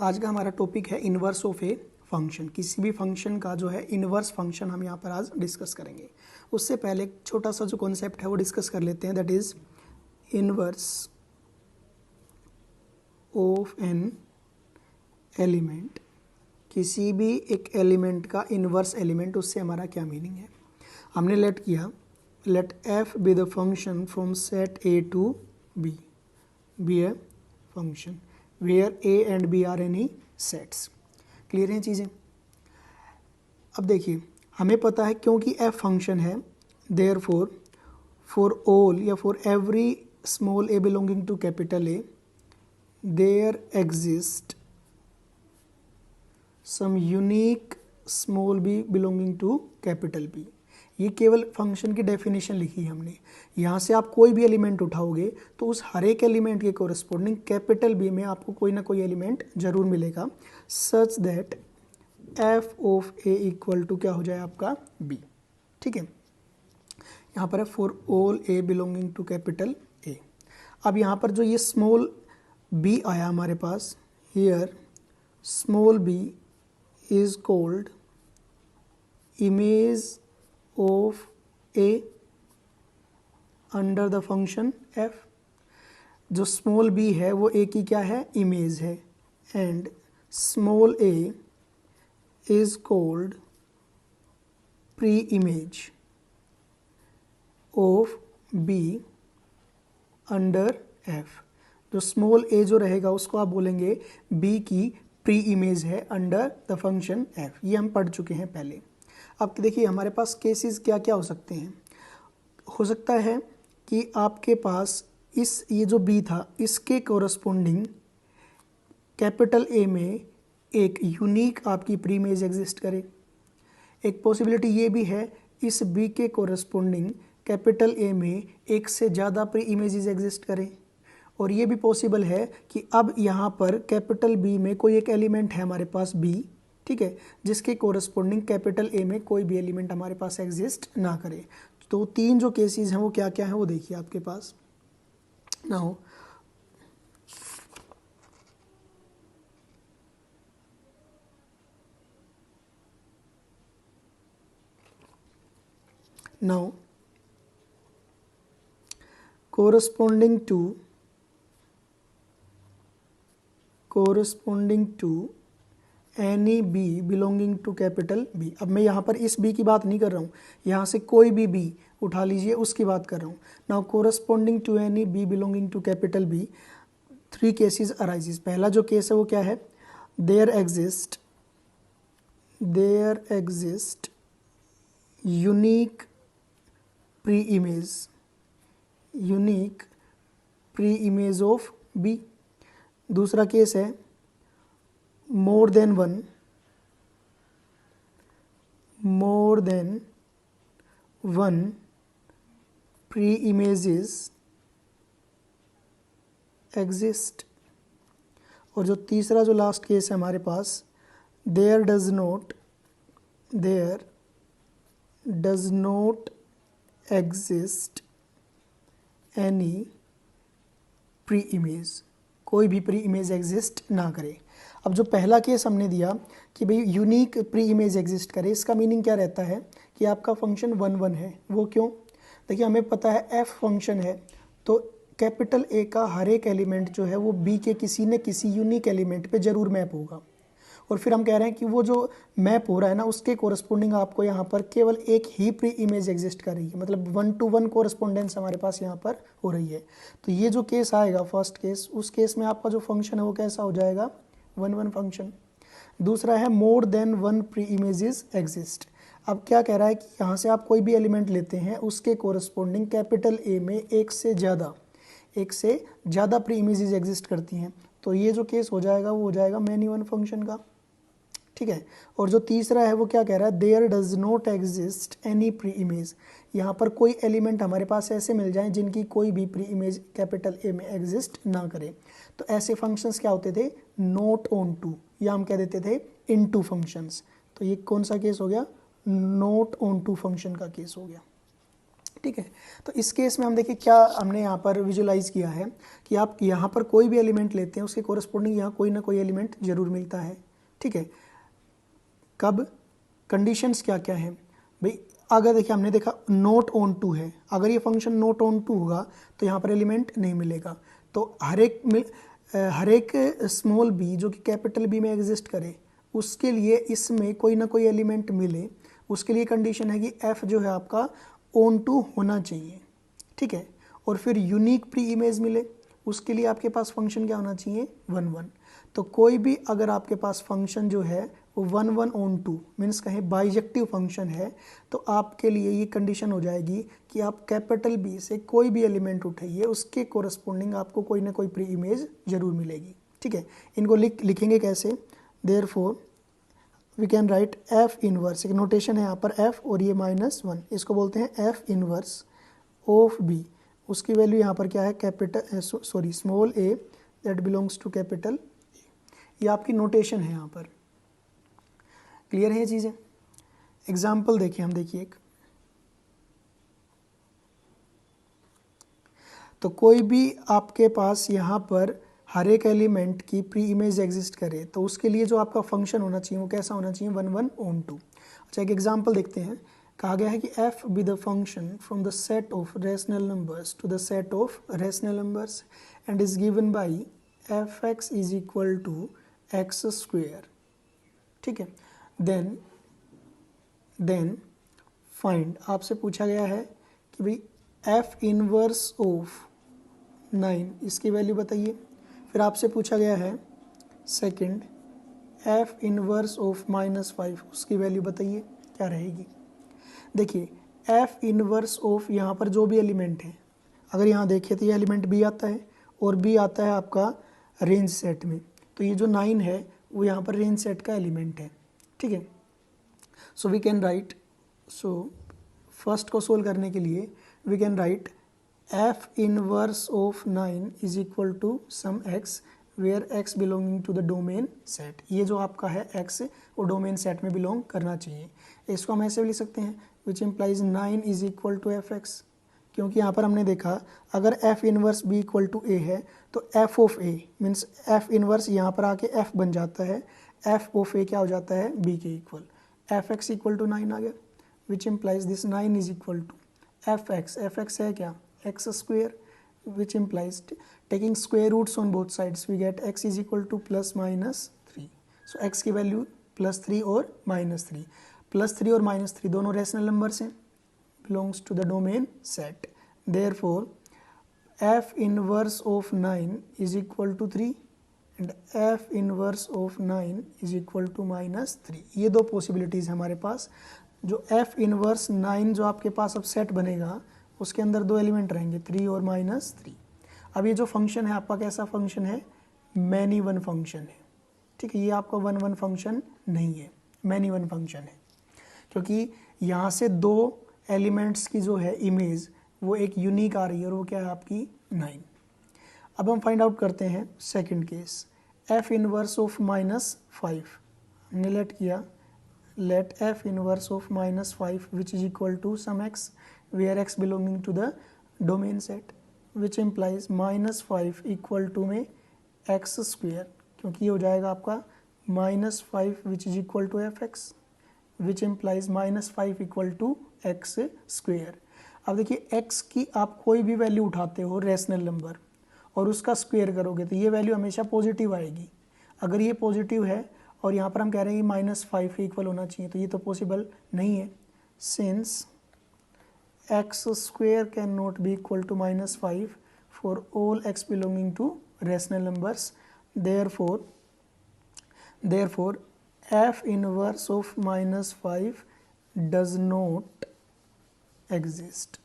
आज का हमारा टॉपिक है इनवर्स ऑफ ए फंक्शन। किसी भी फंक्शन का जो है इनवर्स फंक्शन हम यहाँ पर आज डिस्कस करेंगे। उससे पहले एक छोटा सा जो कॉन्सेप्ट है वो डिस्कस कर लेते हैं, that is inverse of an element. किसी भी एक एलिमेंट का इनवर्स एलिमेंट, उससे हमारा क्या मीनिंग है। हमने लेट किया, let F be the function from set A to B, B a function where A and B are any sets. Clear हैं चीज़ें। अब देखिए, हमें पता है क्योंकि एफ फंक्शन है, देयर फॉर ऑल या for every small A belonging to capital A there exist some unique small B belonging to capital B. ये केवल फंक्शन की डेफिनेशन लिखी है हमने। यहाँ से आप कोई भी एलिमेंट उठाओगे तो उस हर एक एलिमेंट के कोरस्पोंडिंग कैपिटल बी में आपको कोई ना कोई एलिमेंट जरूर मिलेगा, such that F of A equal to क्या हो जाए आपका बी। ठीक है, यहाँ पर है for all a belonging to capital A. अब यहाँ पर जो ये स्मॉल बी आया हमारे पास, here small b is called image of a under the function f। जो स्मॉल b है वो a की क्या है, इमेज है, and small a is called preimage of b under f। जो स्मॉल a जो रहेगा उसको आप बोलेंगे b की प्री इमेज है अंडर द फंक्शन f। ये हम पढ़ चुके हैं पहले। अब देखिए हमारे पास केसेस क्या क्या हो सकते हैं। हो सकता है कि आपके पास ये जो बी था इसके कोरस्पोंडिंग कैपिटल ए में एक यूनिक आपकी प्री इमेज एग्जिस्ट करे। एक पॉसिबिलिटी ये भी है इस बी के कोरस्पोंडिंग कैपिटल ए में एक से ज़्यादा प्री इमेजेस एग्जिस्ट करें। और ये भी पॉसिबल है कि अब यहाँ पर कैपिटल बी में कोई एक एलिमेंट है हमारे पास बी, ठीक है, जिसके कोरस्पोंडिंग कैपिटल ए में कोई भी एलिमेंट हमारे पास एग्जिस्ट ना करे। तो तीन जो केसेस हैं वो क्या क्या हैं वो देखिए आपके पास। Now corresponding to any B belonging to capital B. अब मैं यहाँ पर इस बी की बात नहीं कर रहा हूँ, यहाँ से कोई भी बी उठा लीजिए उसकी बात कर रहा हूँ। Now corresponding to any B belonging to capital B, three cases arises. पहला जो केस है वो क्या है, there exist unique pre image of B. दूसरा केस है more than one pre-images exist। और जो तीसरा जो लास्ट केस है हमारे पास, there does not exist any pre-image। कोई भी प्री इमेज एग्जिस्ट ना करे। अब जो पहला केस हमने दिया कि भाई यूनिक प्री इमेज एग्जिस्ट करे, इसका मीनिंग क्या रहता है कि आपका फंक्शन 1 1 है। वो क्यों, देखिए हमें पता है एफ फंक्शन है तो कैपिटल ए का हर एक एलिमेंट जो है वो बी के किसी न किसी यूनिक एलिमेंट पे ज़रूर मैप होगा। और फिर हम कह रहे हैं कि वो जो मैप हो रहा है ना उसके कोरस्पोंडिंग आपको यहाँ पर केवल एक ही प्री इमेज एग्जिस्ट कर रही है, मतलब 1 to 1 कोरस्पोंडेंस हमारे पास यहाँ पर हो रही है। तो ये जो केस आएगा फर्स्ट केस, उस केस में आपका जो फंक्शन है वो कैसा हो जाएगा, 1 1 फंक्शन। दूसरा है more than 1 pre images exist. अब क्या कह रहा है कि यहाँ से आप कोई भी एलिमेंट लेते हैं उसके कोरस्पोंडिंग कैपिटल ए में एक से ज़्यादा प्री इमेजेस एग्जिस्ट करती हैं। तो ये जो केस हो जाएगा वो हो जाएगा मैनी वन फंक्शन का। ठीक है, और जो तीसरा है वो क्या कह रहा है, there does not exist any pre image. यहाँ पर कोई एलिमेंट हमारे पास ऐसे मिल जाएं जिनकी कोई भी प्री इमेज कैपिटल ए में एग्जिस्ट ना करे। तो ऐसे फंक्शंस क्या होते थे, नॉट ऑन टू, या हम कह देते थे इनटू फंक्शंस। तो ये कौन सा केस हो गया, नॉट ऑन टू फंक्शन का केस हो गया। ठीक है। तो इस केस में हम देखिए क्या हमने यहाँ पर विजुलाइज किया है कि आप यहाँ पर कोई भी एलिमेंट लेते हैं उसके कोरस्पोंडिंग यहाँ कोई ना कोई एलिमेंट जरूर मिलता है। ठीक है, कब, कंडीशंस क्या क्या हैं भाई। अगर देखिए हमने देखा नोट ऑन टू है, अगर ये फंक्शन नोट ऑन टू होगा तो यहाँ पर एलिमेंट नहीं मिलेगा। तो हर एक स्मॉल बी जो कि कैपिटल बी में एग्जिस्ट करे उसके लिए इसमें कोई ना कोई एलिमेंट मिले, उसके लिए कंडीशन है कि एफ जो है आपका ऑन टू होना चाहिए। ठीक है, और फिर यूनिक प्री इमेज मिले उसके लिए आपके पास फंक्शन क्या होना चाहिए, 1 1। तो कोई भी अगर आपके पास फंक्शन जो है वो 1 1 ऑन टू मीन्स कहें बाइजेक्टिव फंक्शन है, तो आपके लिए ये कंडीशन हो जाएगी कि आप कैपिटल बी से कोई भी एलिमेंट उठाइए उसके कोरस्पोंडिंग आपको कोई ना कोई प्री इमेज जरूर मिलेगी। ठीक है, इनको लिखेंगे कैसे, therefore we can write F inverse, एक नोटेशन है यहाँ पर एफ और ये -1, इसको बोलते हैं एफ इनवर्स ऑफ बी। उसकी वैल्यू यहाँ पर क्या है, capital small A that belongs to capital A. ये आपकी नोटेशन है यहाँ पर। क्लियर है ये चीज़ें। एग्जाम्पल देखिए हम, देखिए एक, तो कोई भी आपके पास यहाँ पर हर एक एलिमेंट की प्री इमेज एग्जिस्ट करे तो उसके लिए जो आपका फंक्शन होना चाहिए वो कैसा होना चाहिए, 1 1 ऑन टू। अच्छा, एक एग्जाम्पल देखते हैं। कहा गया है कि f be the function from the set of rational numbers to the set of rational numbers and is given by fx is equal to x square। ठीक है, देन फाइंड, आपसे पूछा गया है कि भाई f इनवर्स ऑफ 9 इसकी value बताइए। फिर आपसे पूछा गया है सेकंड f इनवर्स ऑफ -5 उसकी वैल्यू बताइए क्या रहेगी। देखिए f इनवर्स ऑफ यहाँ पर जो भी एलिमेंट है, अगर यहाँ देखिए तो ये एलिमेंट b आता है और b आता है आपका रेंज सेट में, तो ये जो 9 है वो यहाँ पर रेंज सेट का एलिमेंट है। ठीक है, so we can write, so first को सोल्व करने के लिए we can write f inverse of 9 is equal to some x where x belonging to the domain set. ये जो आपका है x वो डोमेन सेट में बिलोंग करना चाहिए। इसको हम ऐसे भी लिख सकते हैं which implies 9 is equal to F X, क्योंकि यहाँ पर हमने देखा अगर f inverse b equal to a है तो f of a means f inverse यहाँ पर आके f बन जाता है, f ऑफ a क्या हो जाता है b के equal, F X equal to 9 आ गया, which implies this 9 is equal to F X है क्या, X square, which implies taking square roots on both sides we get x is equal to plus minus 3। so x की value +3 और -3, +3 और -3 दोनों rational numbers हैं, belongs to the domain set, therefore f inverse of 9 is equal to 3 and f inverse of 9 is equal to -3। ये दो possibilities हमारे पास। जो f inverse 9 जो आपके पास अब सेट बनेगा उसके अंदर दो एलिमेंट रहेंगे 3 और -3। अब ये जो फंक्शन है आपका कैसा फंक्शन है, मैनी वन फंक्शन है। ठीक है, ये आपका 1 1 फंक्शन नहीं है, मैनी वन फंक्शन है, क्योंकि यहाँ से दो एलिमेंट्स की जो है इमेज वो एक यूनिक आ रही है और वो क्या है आपकी 9। अब हम फाइंड आउट करते हैं second case, f inverse of -5 हमने लेट किया, let f inverse of -5 which is equal to some x where x belonging to the domain set which implies -5 equal to में x स्क्वेयर, क्योंकि ये हो जाएगा आपका -5 which is equal to F X which implies -5 equal to X square. अब देखिए x की आप कोई भी वैल्यू उठाते हो रैशनल नंबर और उसका स्क्वेयर करोगे तो ये वैल्यू हमेशा पॉजिटिव आएगी। अगर ये पॉजिटिव है और यहाँ पर हम कह रहे हैं कि -5 इक्वल होना चाहिए तो ये तो पॉसिबल नहीं है, since x square cannot be equal to -5 for all x belonging to rational numbers, therefore f inverse of -5 does not exist।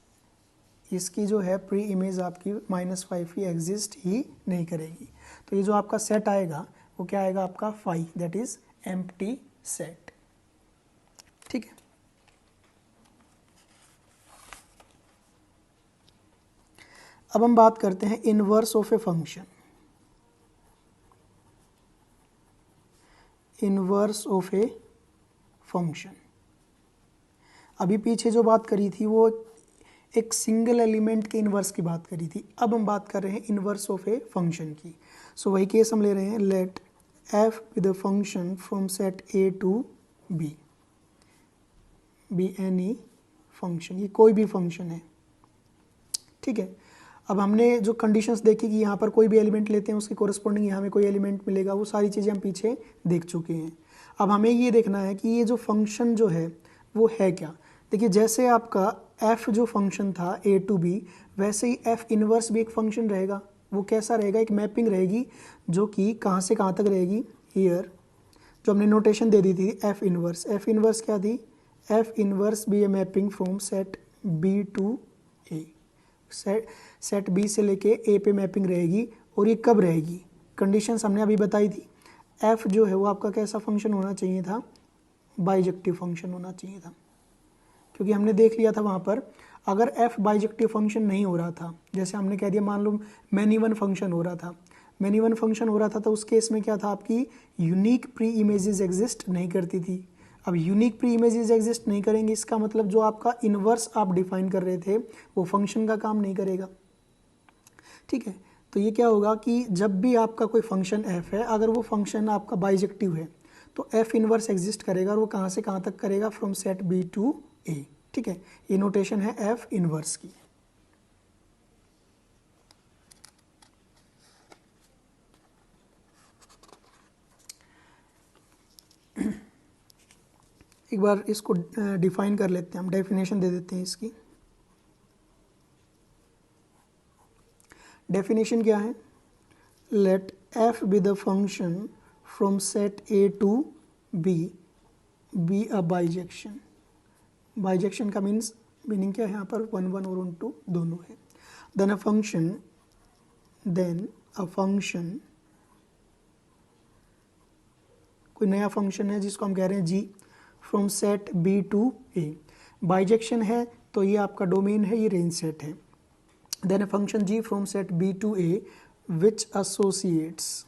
इसकी जो है प्री इमेज आपकी -5 की एग्जिस्ट ही नहीं करेगी। तो ये जो आपका सेट आएगा वो क्या आएगा आपका phi, that is empty set. ठीक है, अब हम बात करते हैं inverse of a function. Inverse of a function, अभी पीछे जो बात करी थी वो एक सिंगल एलिमेंट के इन्वर्स की बात करी थी, अब हम बात कर रहे हैं इन्वर्स ऑफ ए फंक्शन की। सो वही केस हम ले रहे हैं, let F with a function from set A to B, be any function, ये कोई भी फंक्शन है, ठीक है। अब हमने जो कंडीशंस देखी कि यहाँ पर कोई भी एलिमेंट लेते हैं उसके कोरस्पॉन्डिंग यहाँ में कोई एलिमेंट मिलेगा, वो सारी चीज़ें हम पीछे देख चुके हैं। अब हमें ये देखना है कि ये जो फंक्शन जो है वो है क्या। देखिए जैसे आपका f जो फंक्शन था a टू b, वैसे ही f इनवर्स भी एक फंक्शन रहेगा। वो कैसा रहेगा, एक मैपिंग रहेगी जो कि कहाँ से कहाँ तक रहेगी, हियर जो हमने नोटेशन दे दी थी f इनवर्स क्या थी, f इनवर्स भी a mapping from set b to a, set B से लेके ए पे मैपिंग रहेगी। और ये कब रहेगी, कंडीशंस हमने अभी बताई थी। एफ जो है वो आपका कैसा फंक्शन होना चाहिए था, बाइजेक्टिव फंक्शन होना चाहिए था, क्योंकि हमने देख लिया था वहाँ पर अगर एफ बाइजेक्टिव फंक्शन नहीं हो रहा था, जैसे हमने कह दिया मान लो मैनी वन फंक्शन हो रहा था, तो उस केस में क्या था, आपकी यूनिक प्री इमेजेस एग्जिस्ट नहीं करती थी। अब यूनिक प्री इमेजेस एग्जिस्ट नहीं करेंगे, इसका मतलब जो आपका इन्वर्स आप डिफाइन कर रहे थे वो फंक्शन का काम नहीं करेगा, ठीक है। तो ये क्या होगा कि जब भी आपका कोई फंक्शन f है, अगर वो फंक्शन आपका बाइजेक्टिव है तो f इनवर्स एग्जिस्ट करेगा, और वो कहाँ से कहाँ तक करेगा, from set b to a, ठीक है। ये नोटेशन है f इनवर्स की। एक बार इसको डिफाइन कर लेते हैं, हम डेफिनेशन दे देते हैं इसकी। डेफिनेशन क्या है, let f be the function from set a to b be a bijection. Bijection का मीनिंग क्या है, यहाँ पर 1 1 और 1 2 दोनों है। देन अ फंक्शन कोई नया फंक्शन है जिसको हम कह रहे हैं g, from set b to a। Bijection है तो ये आपका डोमेन है, ये रेंज सेट है। Then a function g from set b to a which associates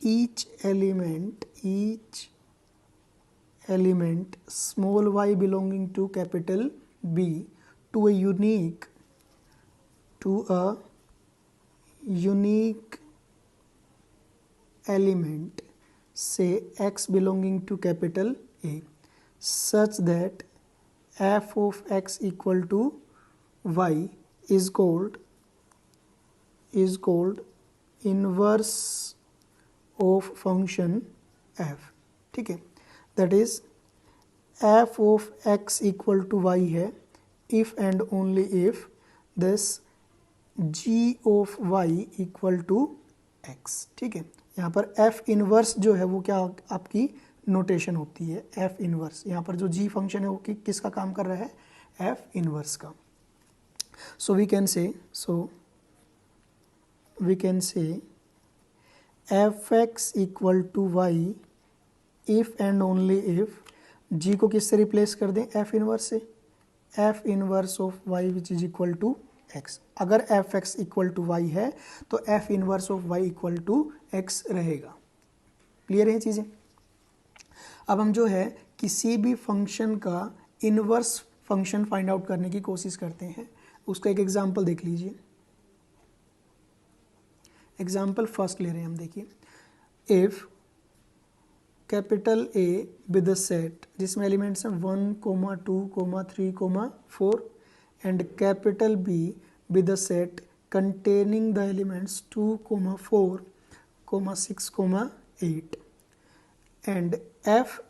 each element small y belonging to capital B to a unique element, say x belonging to capital A, such that f of x equal to y is called inverse of function f, ठीक है। That is f of x equal to y है if and only if this g of y equal to x, ठीक है। यहाँ पर f inverse जो है वो क्या आपकी नोटेशन होती है, f इनवर्स। यहाँ पर जो g फंक्शन है वो किसका काम कर रहा है, f इनवर्स का। So we can say fx equal to Y if and only if, g को किससे रिप्लेस कर दें, f इनवर्स से, f inverse of y which is equal to x। अगर fx इक्वल टू y है तो f inverse of y equal to x रहेगा। Clear है चीज़ें। अब हम जो है किसी भी फंक्शन का इनवर्स फंक्शन फाइंड आउट करने की कोशिश करते हैं। उसका एक एग्जांपल देख लीजिए। एग्जाम्पल फर्स्ट ले रहे हैं हम, देखिए if capital A with set जिसमें एलिमेंट्स हैं 1, 2, 3, 4 and capital B with set containing the elements 2, 4, 6, 8 and f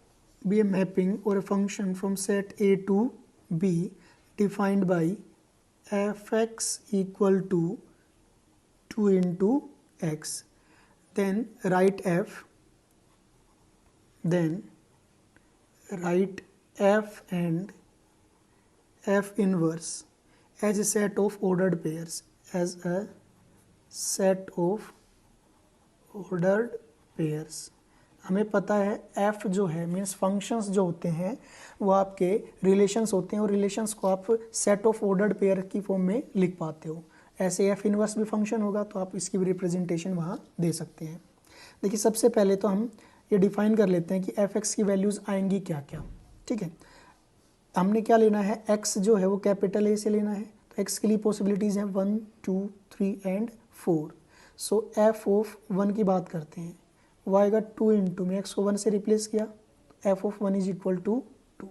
be a mapping or a function from set A to B defined by fx equal to 2 into x, then write f and f inverse as a set of ordered pairs, हमें पता है f जो है means functions जो होते हैं वो आपके रिलेशंस होते हैं, और रिलेशंस को आप सेट ऑफ ऑर्डर्ड पेयर की फॉर्म में लिख पाते हो। ऐसे f इनवर्स भी फंक्शन होगा तो आप इसकी भी रिप्रेजेंटेशन वहाँ दे सकते हैं। देखिए सबसे पहले तो हम ये डिफाइन कर लेते हैं कि एफ एक्स की वैल्यूज़ आएंगी क्या क्या। ठीक है, हमने क्या लेना है, एक्स जो है वो कैपिटल ए से लेना है, तो एक्स के लिए पॉसिबिलिटीज़ हैं 1 2 3 एंड 4। सो एफ ऑफ 1 की बात करते हैं, वो आएगा 2 इंटू, में एक्स को 1 से रिप्लेस किया, F of 1 is equal to 2।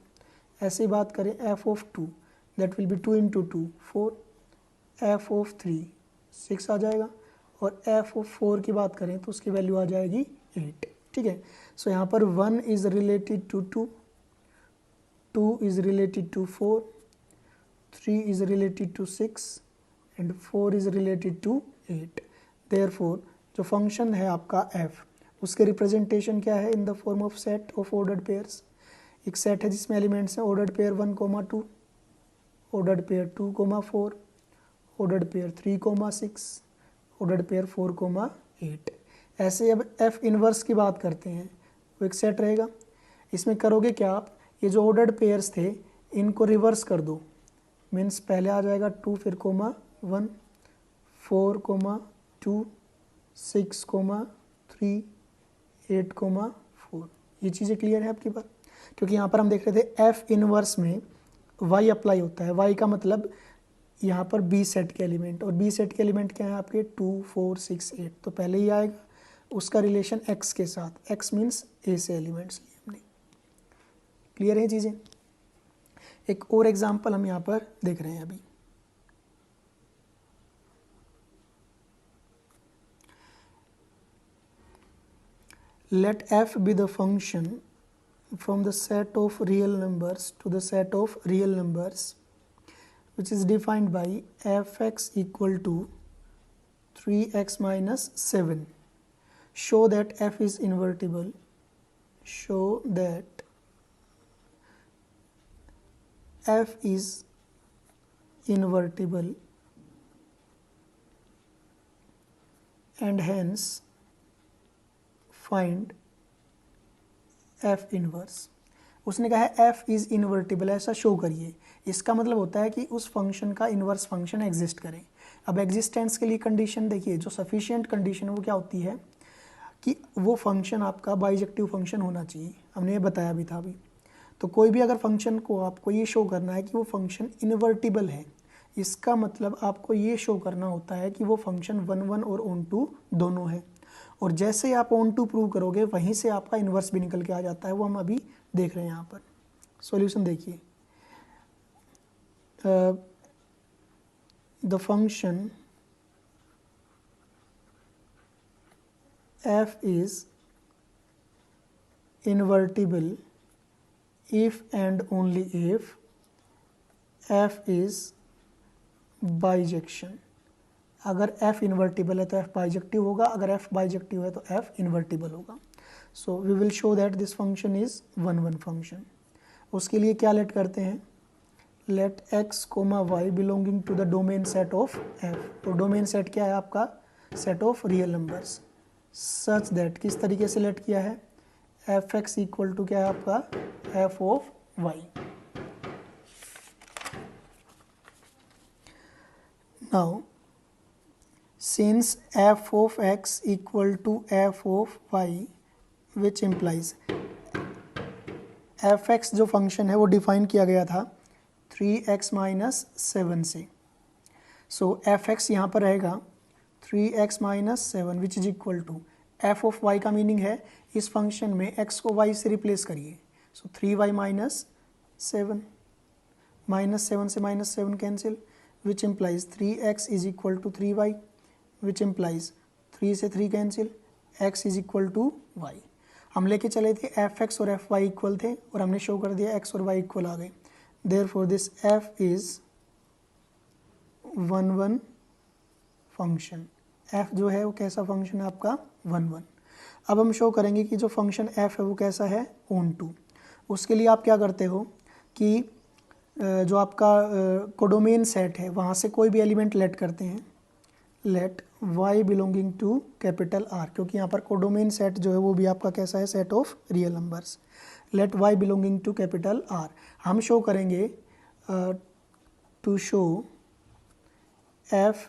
ऐसे ही बात करें F of 2, that will be 2 into 2 4, F of 3 6 आ जाएगा, और एफ ऑफ 4 की बात करें तो उसकी वैल्यू आ जाएगी 8। ठीक है, सो यहाँ पर 1 is related to 2, 2 is related to 4, 3 is related to 6 and 4 is related to 8। Therefore जो फंक्शन है आपका f, उसके रिप्रेजेंटेशन क्या है, इन the form of set of ordered pairs. एक सेट है जिसमें एलिमेंट्स हैं ordered pair 1, 2, ordered pair 2, 4, ordered pair 3, 6, ordered pair 4, 8। ऐसे अब f इनवर्स की बात करते हैं, वो एक सेट रहेगा। इसमें करोगे क्या आप, ये जो ऑर्डर्ड पेयर्स थे इनको रिवर्स कर दो, मीन्स पहले आ जाएगा 2 फिर 1, 4, 2, 6, 3, 8, 4। ये चीज़ें क्लियर है आपकी बात, क्योंकि यहाँ पर हम देख रहे थे एफ इनवर्स में वाई अप्लाई होता है। वाई का मतलब यहाँ पर बी सेट के एलिमेंट, और बी सेट के एलिमेंट क्या है आपके 2, 4, 6, 8, तो पहले ही आएगा उसका रिलेशन एक्स के साथ, एक्स मीन्स ए से एलिमेंट्स लिए हमने। क्लियर है चीज़ें। एक और एग्जांपल हम यहाँ पर देख रहे हैं अभी। Let F be the function from the set of real numbers to the set of real numbers which is defined by fx equal to 3x minus 7. Show that f is invertible. Show that f is invertible and hence find f inverse. उसने कहा है f is invertible, ऐसा show करिए। इसका मतलब होता है कि उस फंक्शन का इन्वर्स फंक्शन एग्जिस्ट करे। अब एग्जिस्टेंस के लिए कंडीशन देखिए, जो सफिशिएंट कंडीशन है वो क्या होती है कि वो फंक्शन आपका बाइजेक्टिव फंक्शन होना चाहिए, हमने ये बताया भी था अभी। तो कोई भी अगर फंक्शन को आपको ये शो करना है कि वो फंक्शन इन्वर्टिबल है, इसका मतलब आपको ये शो करना होता है कि वो फंक्शन 1 और ऑन टू दोनों है। और जैसे आप ऑन टू प्रूव करोगे वहीं से आपका इन्वर्स भी निकल के आ जाता है, वो हम अभी देख रहे हैं यहाँ पर। सॉल्यूशन देखिए, the function f is invertible if and only if f is bijection। अगर f इन्वर्टिबल है तो f बाइजेक्टिव होगा, अगर f बाइजेक्टिव है तो f इन्वर्टिबल होगा। So we will show that this function is 1 function. उसके लिए क्या लेट करते हैं, let x, y belonging to the domain set of f। तो डोमेन सेट क्या है आपका, set of real numbers, such that किस तरीके से लेट किया है, एफ एक्स इक्वल टू क्या है आपका f of y। Now since f of x equal to f of y which implies fx जो फंक्शन है वो डिफाइन किया गया था 3x माइनस 7 से। सो fx यहाँ पर रहेगा 3x minus 7 which is equal to f of y का मीनिंग है इस फंक्शन में x को y से रिप्लेस करिए। सो 3y माइनस 7, माइनस 7 से minus 7 cancel, which implies 3x is equal to 3y, which implies 3 से 3 cancel, x is equal to y। हम लेके चले थे एफ एक्स और एफ वाई इक्वल थे और हमने शो कर दिया x और y इक्वल आ गए। Therefore this f is 1 function. f जो है वो कैसा फंक्शन है आपका 1। अब हम शो करेंगे कि जो फंक्शन f है वो कैसा है ऑन टू। उसके लिए आप क्या करते हो कि जो आपका कोडोमेन सेट है वहाँ से कोई भी एलिमेंट लेट करते हैं, let y belonging to capital R, क्योंकि यहाँ पर कोडोमेन सेट जो है वो भी आपका कैसा है, set of real numbers. Let y belonging to capital R। हम शो करेंगे to show f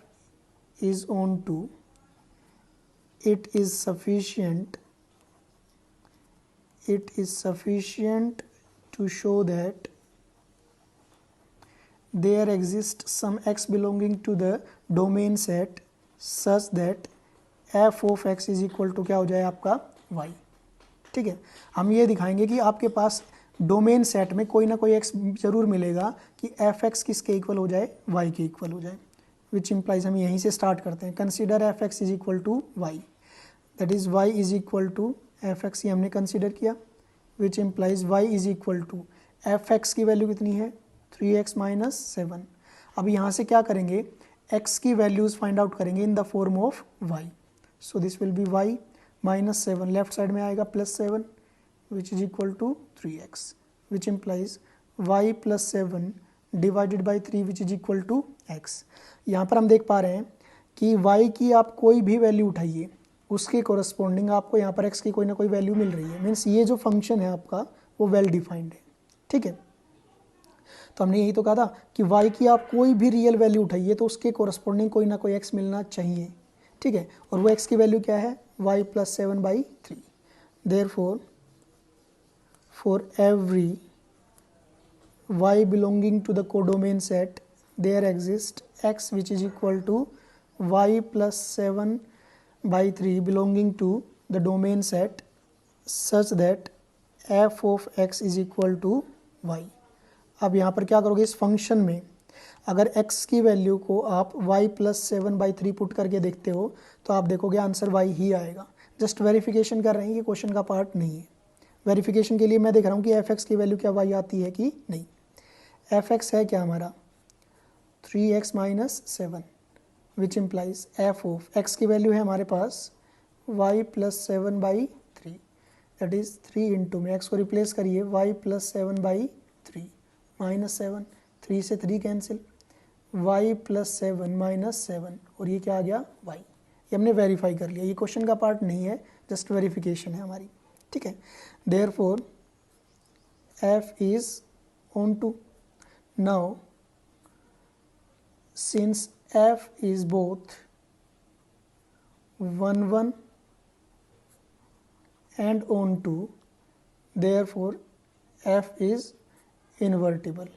is on to, it is sufficient it is sufficient to show that there exists some x belonging to the domain set such that f of x is equal to क्या हो जाए आपका y। ठीक है, हम ये दिखाएंगे कि आपके पास डोमेन सेट में कोई ना कोई x जरूर मिलेगा कि एफ एक्स किसके इक्वल हो जाए, y के इक्वल हो जाए, विच इम्प्लाइज हम यहीं से स्टार्ट करते हैं। Consider f x is equal to y, that is y is equal to F x, ये हमने कंसिडर किया, which implies y is equal to F x की वैल्यू कितनी है 3x माइनस 7। अब यहाँ से क्या करेंगे, x की वैल्यूज फाइंड आउट करेंगे in the form of y, so this will be y minus 7, left side में आएगा plus 7 which is equal to 3x, which implies y plus 7 divided by 3 which is equal to x। यहाँ पर हम देख पा रहे हैं कि y की आप कोई भी वैल्यू उठाइए उसके कोरस्पॉन्डिंग आपको यहाँ पर x की कोई ना कोई वैल्यू मिल रही है, मीन्स ये जो फंक्शन है आपका वो वेल डिफाइंड है। ठीक है, तो हमने यही तो कहा था कि y की आप कोई भी रियल वैल्यू उठाइए तो उसके कोरस्पॉन्डिंग कोई ना कोई x मिलना चाहिए। ठीक है, और वो x की वैल्यू क्या है, y plus 7 by 3। Therefore for every y belonging to the codomain set there exists x which is equal to y plus 7 by 3 belonging to the domain set such that f of x is equal to y। अब यहाँ पर क्या करोगे, इस function में अगर x की value को आप y प्लस 7 बाई 3 पुट करके देखते हो तो आप देखोगे आंसर y ही आएगा। जस्ट वेरिफिकेशन कर रहे हैं कि क्वेश्चन का पार्ट नहीं है। वेरिफिकेशन के लिए मैं देख रहा हूँ कि एफ एक्स की वैल्यू क्या y आती है कि नहीं। एफ एक्स है क्या हमारा 3x minus 7 which implies F of x की वैल्यू है हमारे पास y plus 7 by 3, that is 3 into में x को रिप्लेस करिए y प्लस 7 बाई 3 माइनस 7, 3 से 3 कैंसिल, y प्लस 7 माइनस 7 और ये क्या आ गया y। ये हमने वेरीफाई कर लिया, ये क्वेश्चन का पार्ट नहीं है, जस्ट वेरिफिकेशन है हमारी। ठीक है, therefore f is onto. Now, since f is both 1 1 and onto, therefore f is invertible।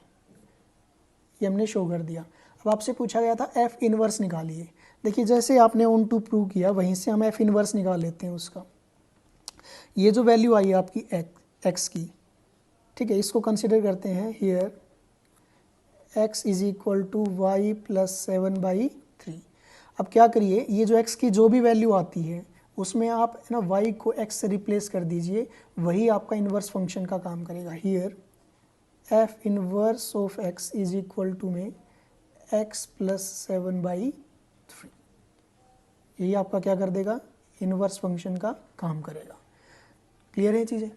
ये हमने शो कर दिया। अब आपसे पूछा गया था f इनवर्स निकालिए। देखिए जैसे आपने ऑन टू प्रूव किया वहीं से हम f इनवर्स निकाल लेते हैं उसका। ये जो वैल्यू आई है आपकी x की, ठीक है, इसको कंसिडर करते हैं here x is equal to y plus 7 by 3। अब क्या करिए, ये जो x की जो भी वैल्यू आती है उसमें आप है ना y को x से रिप्लेस कर दीजिए, वही आपका इन्वर्स फंक्शन का काम करेगा। Here f inverse of x is equal to में x प्लस 7 बाई 3, यही आपका क्या कर देगा, इन्वर्स फंक्शन का काम करेगा। क्लियर है चीज़ें?